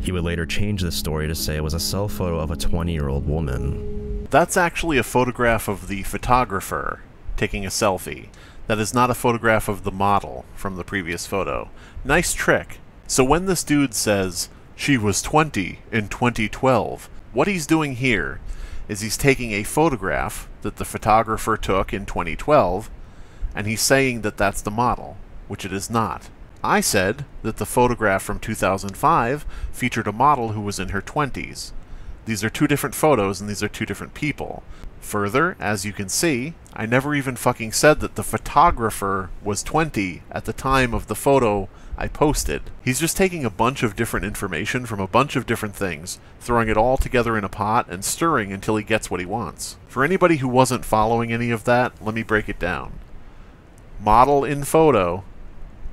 [SPEAKER 2] He would later change the story to say it was a cell photo of a 20-year-old woman.
[SPEAKER 1] That's actually a photograph of the photographer taking a selfie. That is not a photograph of the model from the previous photo. Nice trick. So when this dude says, she was 20 in 2012, what he's doing here is he's taking a photograph that the photographer took in 2012, and he's saying that that's the model, which it is not. I said that the photograph from 2005 featured a model who was in her 20s. These are two different photos and these are two different people. Further, as you can see, I never even fucking said that the photographer was 20 at the time of the photo I posted. He's just taking a bunch of different information from a bunch of different things, throwing it all together in a pot and stirring until he gets what he wants. For anybody who wasn't following any of that, let me break it down. Model in photo,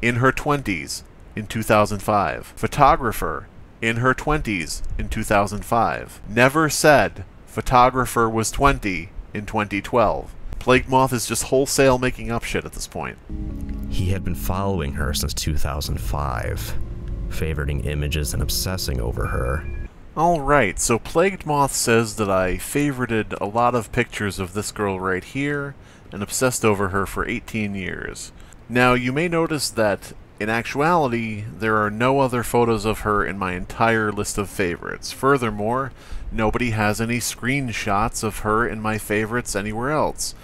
[SPEAKER 1] in her 20s, in 2005. Photographer, in her 20s, in 2005. Never said photographer was 20 in 2012. PlaguedMoth is just wholesale making up shit at this point.
[SPEAKER 2] He had been following her since 2005, favoriting images and obsessing over her.
[SPEAKER 1] Alright, so PlaguedMoth says that I favorited a lot of pictures of this girl right here and obsessed over her for 18 years. Now, you may notice that in actuality, there are no other photos of her in my entire list of favorites. Furthermore, nobody has any screenshots of her in my favorites anywhere else.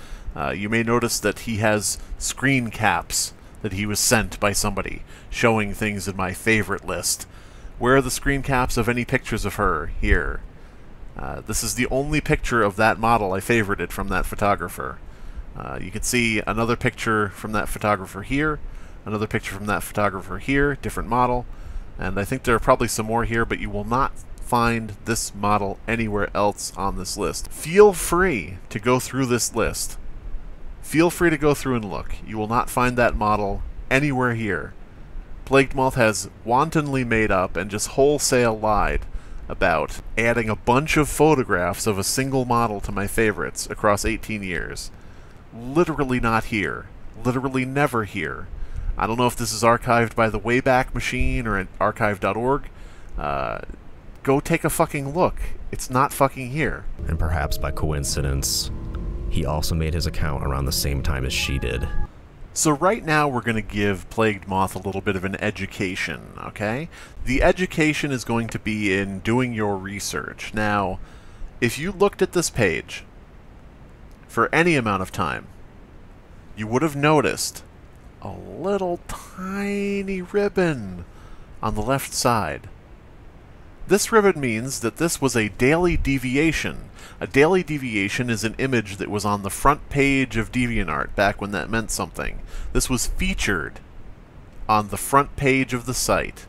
[SPEAKER 1] You may notice that he has screen caps that he was sent by somebody, showing things in my favorite list. Where are the screen caps of any pictures of her? Here. This is the only picture of that model I favorited from that photographer. You can see another picture from that photographer here, another picture from that photographer here, different model, and I think there are probably some more here, but you will not find this model anywhere else on this list. Feel free to go through this list. Feel free to go through and look. You will not find that model anywhere here. PlaguedMoth has wantonly made up and just wholesale lied about adding a bunch of photographs of a single model to my favorites across 18 years. Literally not here. Literally never here. I don't know if this is archived by the Wayback Machine or at archive.org. Go take a fucking look. It's not fucking here.
[SPEAKER 2] And perhaps by coincidence, he also made his account around the same time as she did.
[SPEAKER 1] So right now we're going to give PlaguedMoth a little bit of an education, okay? The education is going to be in doing your research. Now, if you looked at this page for any amount of time, you would have noticed a little tiny ribbon on the left side. This ribbon means that this was a daily deviation. A daily deviation is an image that was on the front page of DeviantArt back when that meant something. This was featured on the front page of the site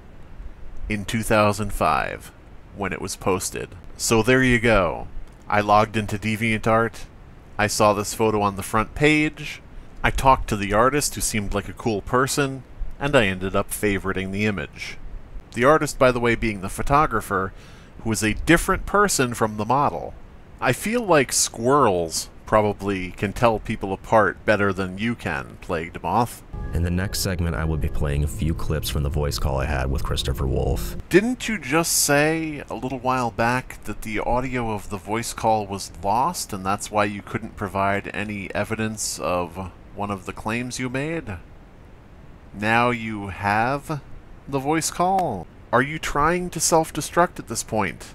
[SPEAKER 1] in 2005 when it was posted. So there you go. I logged into DeviantArt. I saw this photo on the front page. I talked to the artist, who seemed like a cool person, and I ended up favoriting the image. The artist, by the way, being the photographer, who is a different person from the model. I feel like squirrels probably can tell people apart better than you can, PlaguedMoth.
[SPEAKER 2] In the next segment, I will be playing a few clips from the voice call I had with Christopher Wolf.
[SPEAKER 1] Didn't you just say a little while back that the audio of the voice call was lost, and that's why you couldn't provide any evidence of one of the claims you made? Now you have the voice call. Are you trying to self-destruct at this point?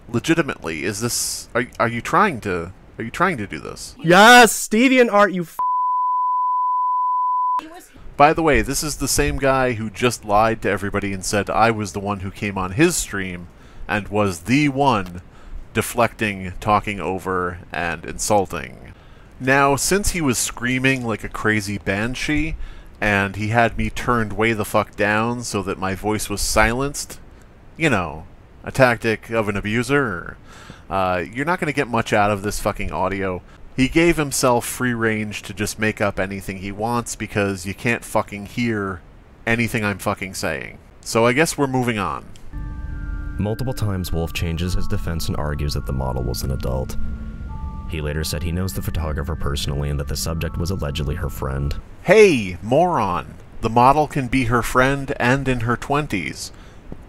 [SPEAKER 1] Legitimately, is this... Are you trying to do this?
[SPEAKER 5] Yes, DeviantArt, you
[SPEAKER 1] By the way, this is the same guy who just lied to everybody and said I was the one who came on his stream and was the one deflecting, talking over, and insulting. Now, since he was screaming like a crazy banshee, and he had me turned way the fuck down so that my voice was silenced, you know, a tactic of an abuser, you're not going to get much out of this fucking audio. He gave himself free range to just make up anything he wants because you can't fucking hear anything I'm fucking saying. So I guess we're moving on.
[SPEAKER 2] Multiple times, Wolf changes his defense and argues that the model was an adult. He later said he knows the photographer personally and that the subject was allegedly her friend.
[SPEAKER 1] Hey, moron! The model can be her friend and in her 20s.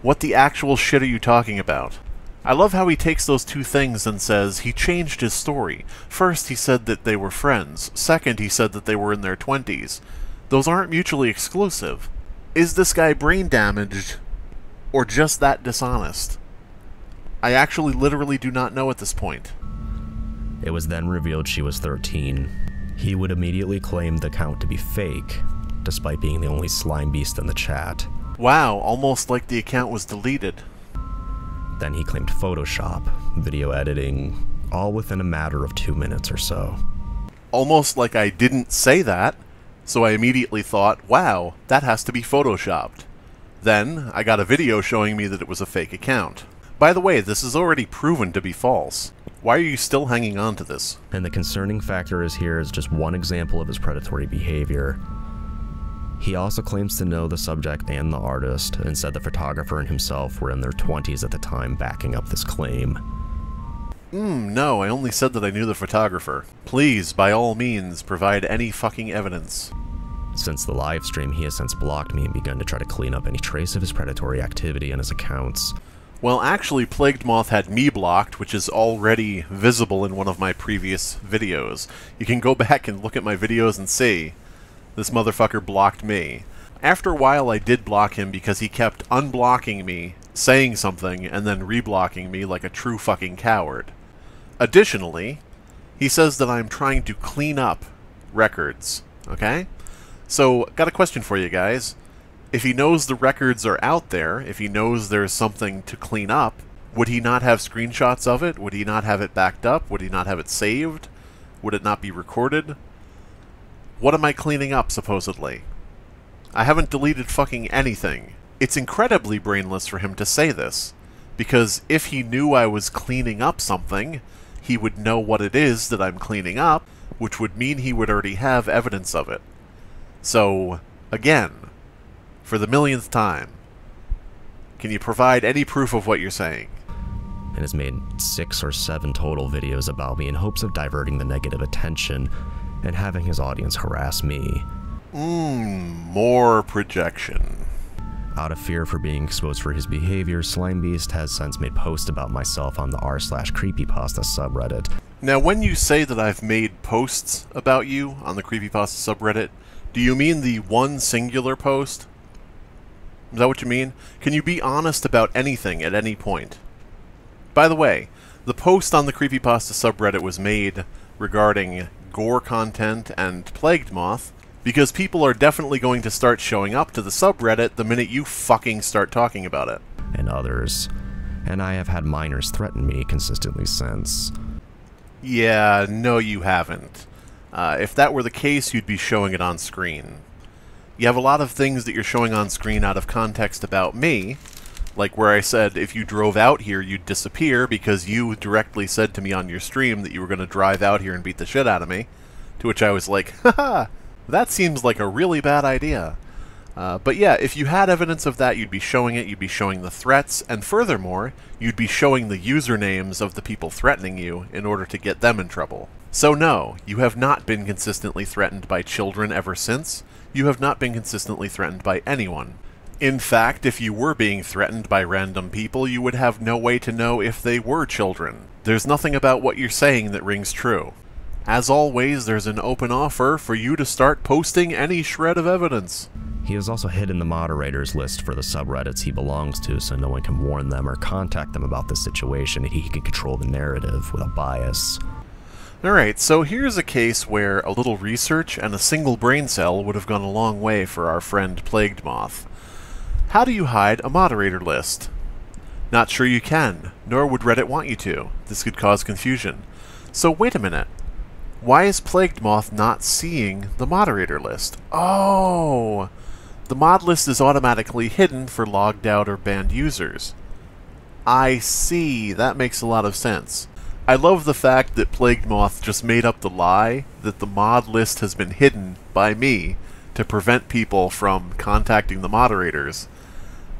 [SPEAKER 1] What the actual shit are you talking about? I love how he takes those two things and says he changed his story. First, he said that they were friends. Second, he said that they were in their 20s. Those aren't mutually exclusive. Is this guy brain damaged, or just that dishonest? I actually literally do not know at this point.
[SPEAKER 2] It was then revealed she was 13. He would immediately claim the account to be fake, despite being the only Slimebeast in the chat.
[SPEAKER 1] Wow, almost like the account was deleted.
[SPEAKER 2] Then he claimed Photoshop, video editing, all within a matter of 2 minutes or so.
[SPEAKER 1] Almost like I didn't say that, so I immediately thought, wow, that has to be photoshopped. Then, I got a video showing me that it was a fake account. By the way, this is already proven to be false. Why are you still hanging on to this?
[SPEAKER 2] And the concerning factor is here is just one example of his predatory behavior. He also claims to know the subject and the artist, and said the photographer and himself were in their 20s at the time backing up this claim.
[SPEAKER 1] No, I only said that I knew the photographer. Please, by all means, provide any fucking evidence.
[SPEAKER 2] Since the live stream, he has since blocked me and begun to try to clean up any trace of his predatory activity on his accounts.
[SPEAKER 1] Well, actually, PlaguedMoth had me blocked, which is already visible in one of my previous videos. You can go back and look at my videos and see. This motherfucker blocked me. After a while, I did block him because he kept unblocking me, saying something, and then reblocking me like a true fucking coward. Additionally, he says that I'm trying to clean up records, okay? So, got a question for you guys. If he knows the records are out there, if he knows there's something to clean up, would he not have screenshots of it? Would he not have it backed up? Would he not have it saved? Would it not be recorded? What am I cleaning up, supposedly? I haven't deleted fucking anything. It's incredibly brainless for him to say this, because if he knew I was cleaning up something, he would know what it is that I'm cleaning up, which would mean he would already have evidence of it. So, again, for the millionth time, can you provide any proof of what you're saying?
[SPEAKER 2] And has made 6 or 7 total videos about me in hopes of diverting the negative attention and having his audience harass me.
[SPEAKER 1] More projection.
[SPEAKER 2] Out of fear for being exposed for his behavior, Slimebeast has since made posts about myself on the r/creepypasta subreddit.
[SPEAKER 1] Now, when you say that I've made posts about you on the creepypasta subreddit, do you mean the one singular post? Is that what you mean? Can you be honest about anything at any point? By the way, the post on the creepypasta subreddit was made regarding gore content and PlaguedMoth, because people are definitely going to start showing up to the subreddit the minute you fucking start talking about it.
[SPEAKER 2] And others. And I have had minors threaten me consistently since.
[SPEAKER 1] Yeah, no you haven't. If that were the case, you'd be showing it on screen. You have a lot of things that you're showing on screen out of context about me, like where I said if you drove out here you'd disappear because you directly said to me on your stream that you were going to drive out here and beat the shit out of me, to which I was like, haha, that seems like a really bad idea. But yeah, if you had evidence of that, you'd be showing it, you'd be showing the threats, and furthermore, you'd be showing the usernames of the people threatening you in order to get them in trouble. So no, you have not been consistently threatened by children ever since. You have not been consistently threatened by anyone. In fact, if you were being threatened by random people, you would have no way to know if they were children. There's nothing about what you're saying that rings true. As always, there's an open offer for you to start posting any shred of evidence.
[SPEAKER 2] He has also hidden the moderators list for the subreddits he belongs to so no one can warn them or contact them about the situation, and he can control the narrative with a bias.
[SPEAKER 1] Alright, so here's a case where a little research and a single brain cell would have gone a long way for our friend PlaguedMoth. How do you hide a moderator list? Not sure you can, nor would Reddit want you to. This could cause confusion. So wait a minute. Why is PlaguedMoth not seeing the moderator list? Oh! The mod list is automatically hidden for logged out or banned users. I see. That makes a lot of sense. I love the fact that PlaguedMoth just made up the lie that the mod list has been hidden by me to prevent people from contacting the moderators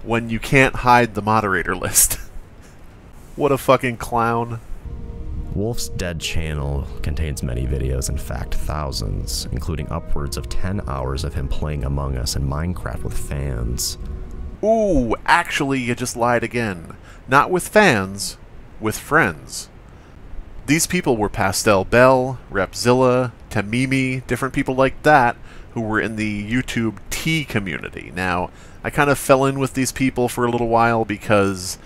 [SPEAKER 1] when you can't hide the moderator list. What a fucking clown.
[SPEAKER 2] Wolf's Dead channel contains many videos, in fact thousands, including upwards of 10 hours of him playing Among Us and Minecraft with fans.
[SPEAKER 1] Ooh, actually you just lied again. Not with fans, with friends. These people were Pastel Bell, Repzilla, Tamimi, different people like that who were in the YouTube T community. Now, I kind of fell in with these people for a little while because,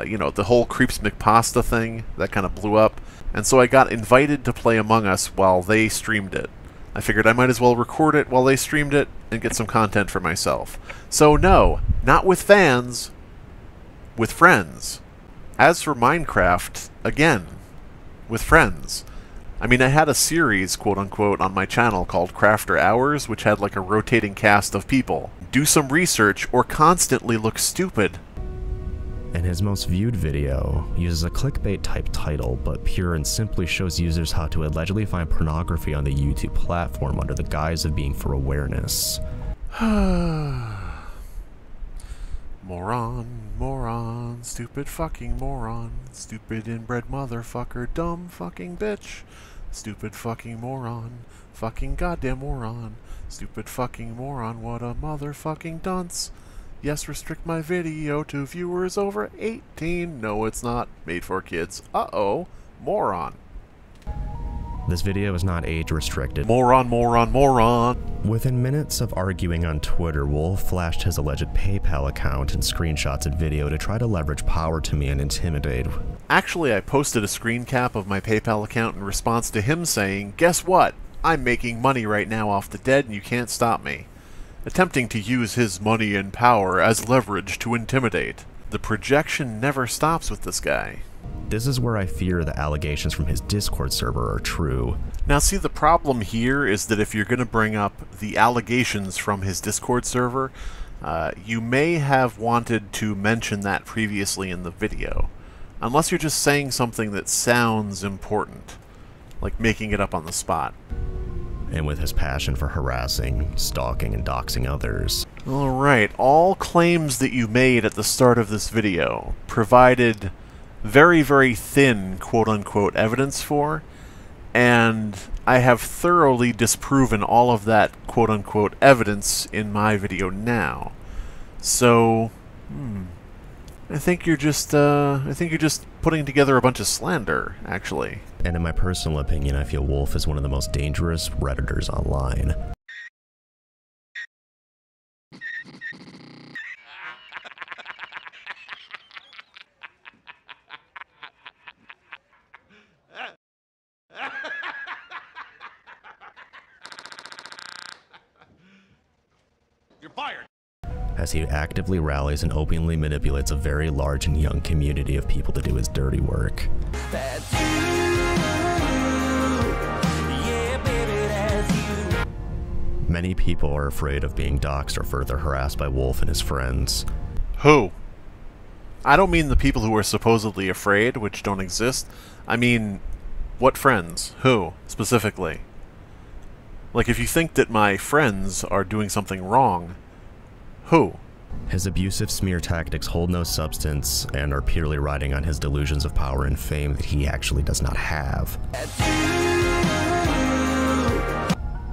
[SPEAKER 1] you know, the whole Creeps McPasta thing, that kind of blew up. And so I got invited to play Among Us while they streamed it. I figured I might as well record it while they streamed it and get some content for myself. So no, not with fans, with friends. As for Minecraft, again, with friends. I mean, I had a series, quote-unquote, on my channel called Crafter Hours, which had like a rotating cast of people. Do some research or constantly look stupid.
[SPEAKER 2] And his most viewed video uses a clickbait-type title, but pure and simply shows users how to allegedly find pornography on the YouTube platform under the guise of being for awareness.
[SPEAKER 1] Moron, moron, stupid fucking moron, stupid inbred motherfucker, dumb fucking bitch, stupid fucking moron, fucking goddamn moron, stupid fucking moron, what a motherfucking dunce. Yes, restrict my video to viewers over 18. No, it's not. Made for kids. Uh-oh. Moron.
[SPEAKER 2] This video is not age restricted.
[SPEAKER 1] Moron, moron, moron.
[SPEAKER 2] Within minutes of arguing on Twitter, Wolf flashed his alleged PayPal account and screenshots and video to try to leverage power to me and intimidate.
[SPEAKER 1] Actually, I posted a screen cap of my PayPal account in response to him saying, "Guess what? I'm making money right now off the dead and you can't stop me." Attempting to use his money and power as leverage to intimidate. The projection never stops with this guy.
[SPEAKER 2] This is where I fear the allegations from his Discord server are true.
[SPEAKER 1] Now see, the problem here is that if you're going to bring up the allegations from his Discord server, you may have wanted to mention that previously in the video. Unless you're just saying something that sounds important, like making it up on the spot.
[SPEAKER 2] And with his passion for harassing, stalking, and doxing others.
[SPEAKER 1] Alright, all claims that you made at the start of this video provided very, very thin quote-unquote evidence for, and I have thoroughly disproven all of that quote-unquote evidence in my video now. So, I think you're just putting together a bunch of slander, actually.
[SPEAKER 2] And in my personal opinion, I feel Wolf is one of the most dangerous Redditors online.
[SPEAKER 3] You're fired.
[SPEAKER 2] As he actively rallies and openly manipulates a very large and young community of people to do his dirty work. Many people are afraid of being doxxed or further harassed by Wolf and his friends.
[SPEAKER 1] Who? I don't mean the people who are supposedly afraid, which don't exist. I mean, what friends? Who, specifically? Like, if you think that my friends are doing something wrong, who?
[SPEAKER 2] His abusive smear tactics hold no substance and are purely riding on his delusions of power and fame that he actually does not have.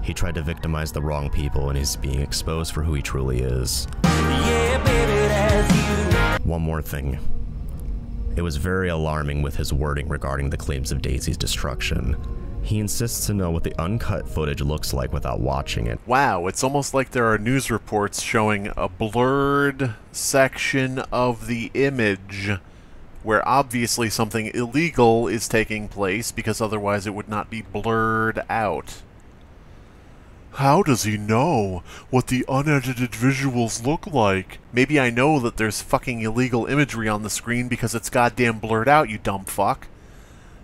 [SPEAKER 2] He tried to victimize the wrong people and is being exposed for who he truly is. One more thing. It was very alarming with his wording regarding the claims of Daisy's destruction. He insists to know what the uncut footage looks like without watching it.
[SPEAKER 1] Wow, it's almost like there are news reports showing a blurred section of the image where obviously something illegal is taking place because otherwise it would not be blurred out. How does he know what the unedited visuals look like? Maybe I know that there's fucking illegal imagery on the screen because it's goddamn blurred out, you dumb fuck.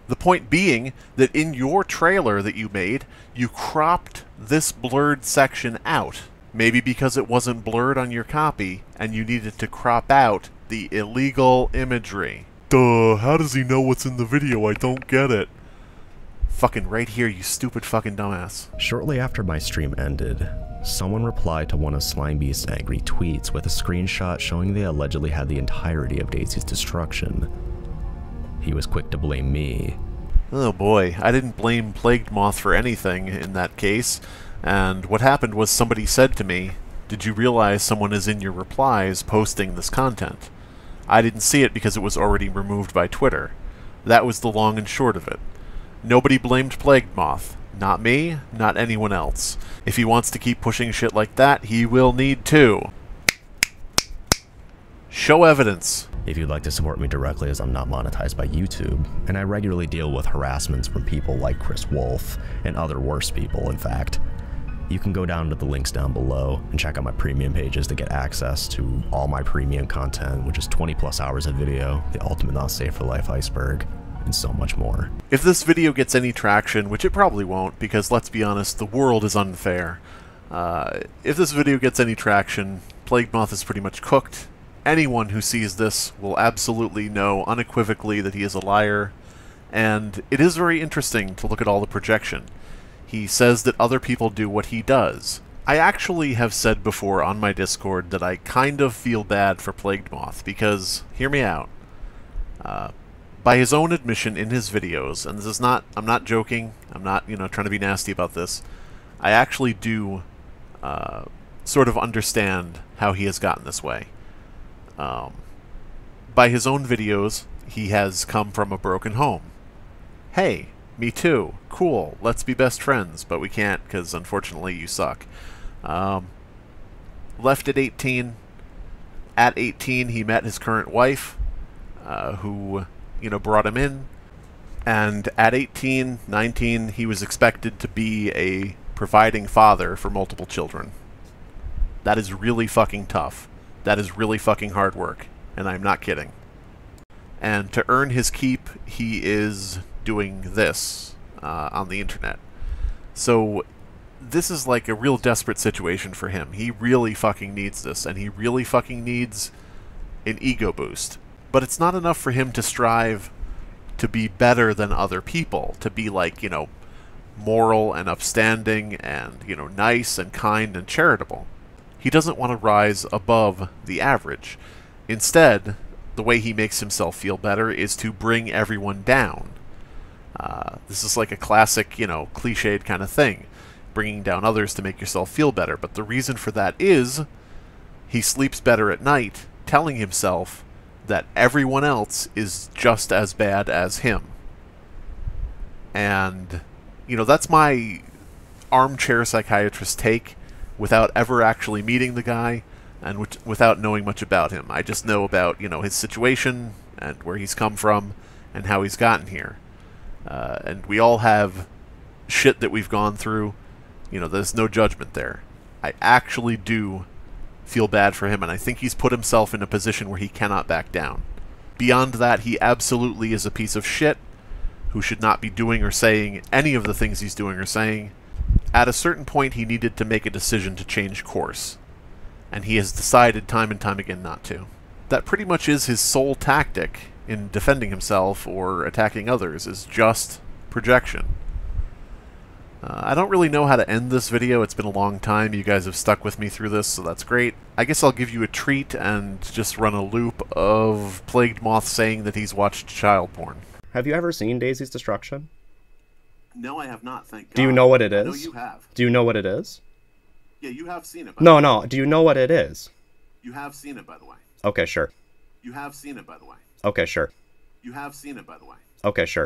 [SPEAKER 1] The point being that in your trailer that you made, you cropped this blurred section out. Maybe because it wasn't blurred on your copy, and you needed to crop out the illegal imagery. Duh, how does he know what's in the video? I don't get it. Fucking right here, you stupid fucking dumbass.
[SPEAKER 2] Shortly after my stream ended, someone replied to one of Slimebeast's angry tweets with a screenshot showing they allegedly had the entirety of Daisy's destruction. He was quick to blame me.
[SPEAKER 1] Oh boy, I didn't blame PlaguedMoth for anything in that case, and what happened was somebody said to me, "Did you realize someone is in your replies posting this content?" I didn't see it because it was already removed by Twitter. That was the long and short of it. Nobody blamed PlaguedMoth. Not me, not anyone else. If he wants to keep pushing shit like that, he will need to. Show evidence.
[SPEAKER 2] If you'd like to support me directly, as I'm not monetized by YouTube, and I regularly deal with harassments from people like Chris Wolf and other worse people, in fact, you can go down to the links down below and check out my premium pages to get access to all my premium content, which is 20 plus hours of video, the ultimate not safe for life iceberg, and so much more.
[SPEAKER 1] If this video gets any traction, which it probably won't, because let's be honest, the world is unfair. If this video gets any traction, PlaguedMoth is pretty much cooked. Anyone who sees this will absolutely know unequivocally that he is a liar, and it is very interesting to look at all the projection. He says that other people do what he does. I actually have said before on my Discord that I kind of feel bad for PlaguedMoth, because, hear me out, by his own admission in his videos, and this is not, I'm not joking, I'm not, trying to be nasty about this, I actually do sort of understand how he has gotten this way. By his own videos, he has come from a broken home. Hey, me too. Cool, let's be best friends, but we can't because unfortunately you suck. Left at 18. At 18, he met his current wife, who, brought him in. And at 18, 19, he was expected to be a providing father for multiple children. That is really fucking tough. That is really fucking hard work, and I'm not kidding. And to earn his keep, he is doing this on the internet. So this is like a real desperate situation for him. He really fucking needs this, and he really fucking needs an ego boost. But it's not enough for him to strive to be better than other people, to be like, moral and upstanding and, nice and kind and charitable. He doesn't want to rise above the average. Instead, the way he makes himself feel better is to bring everyone down. This is like a classic, cliched kind of thing. Bringing down others to make yourself feel better. But the reason for that is he sleeps better at night, telling himself that everyone else is just as bad as him. And, that's my armchair psychiatrist take, without ever actually meeting the guy, and without knowing much about him. I just know about, his situation, and where he's come from, and how he's gotten here. And we all have shit that we've gone through. There's no judgment there. I actually do feel bad for him, and I think he's put himself in a position where he cannot back down. Beyond that, he absolutely is a piece of shit, who should not be doing or saying any of the things he's doing or saying. At a certain point, he needed to make a decision to change course, and he has decided time and time again not to. That pretty much is his sole tactic in defending himself or attacking others, is just projection. I don't really know how to end this video. It's been a long time. You guys have stuck with me through this, so that's great. I guess I'll give you a treat and just run a loop of PlaguedMoth saying that he's watched child porn.
[SPEAKER 5] Have you ever seen Daisy's Destruction?
[SPEAKER 1] No, I have not, thank God.
[SPEAKER 5] Do you know what it is?
[SPEAKER 1] I know you have.
[SPEAKER 5] Do you know what it is?
[SPEAKER 1] Yeah, you have seen it.
[SPEAKER 5] No. Do you know what it is?
[SPEAKER 1] You have seen it, by the way.
[SPEAKER 5] Okay, sure.
[SPEAKER 1] You have seen it, by the way.
[SPEAKER 5] Okay, sure.
[SPEAKER 1] You have seen it, by the way.
[SPEAKER 5] Okay, sure.